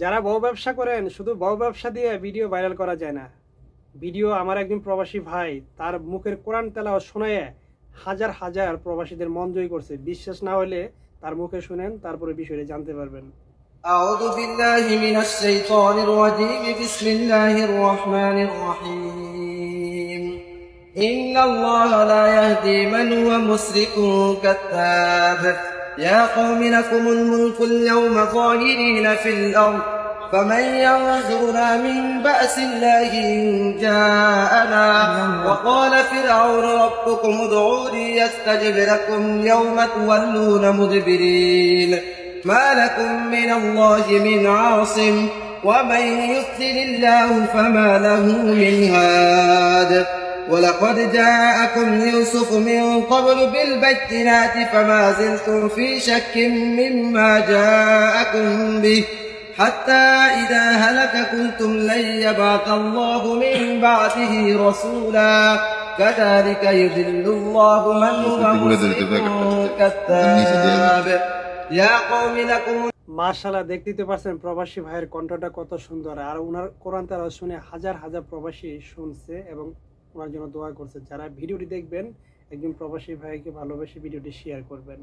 যারা বউ ব্যবসা করেন, শুধু বউ ব্যবসা দিয়ে ভিডিও ভাইরাল করা যায় না। ভিডিও আমার একজন প্রবাসী ভাই তার মুখের কোরআন তেলাওয়াত শোনায়ে হাজার হাজার প্রবাসীদের মন জয় করছে। বিশ্বাস না হলে তার মুখে শুনেন, তারপরে বিষয়টা জানতে পারবেন। أعوذ بالله من الشيطان الرجيم بسم الله الرحمن الرحيم إن الله لا يهدي من هو مسرف كذاب يا قوم لكم الملك اليوم ظاهرين في الأرض فمن ينصرنا من بأس الله إن جاءنا وقال فرعون ربكم ادعوني يستجب لكم يوم تولون مدبرين ما لكم من الله من عاصم ومن يضلل الله فما له من هاد ولقد جاءكم يوسف من قبل بالبينات فما زلتم في شك مما جاءكم به حتى إذا هلك قلتم لن يبعث الله من بعده رسولا كذلك يضل الله من هو مسرف كذاب يا قوم لكم মাশাআল্লাহ, দেখতেই তো পারছেন প্রবাসী ভাইয়ের কণ্ঠটা কত সুন্দর। আর ওনার কোরআন তেলাওয়াত শুনে হাজার হাজার প্রবাসী শুনছে এবং ওনার জন্য দোয়া করছে। যারা ভিডিওটি দেখবেন, একজন প্রবাসী ভাইকে ভালোবেসে ভিডিওটি শেয়ার করবেন।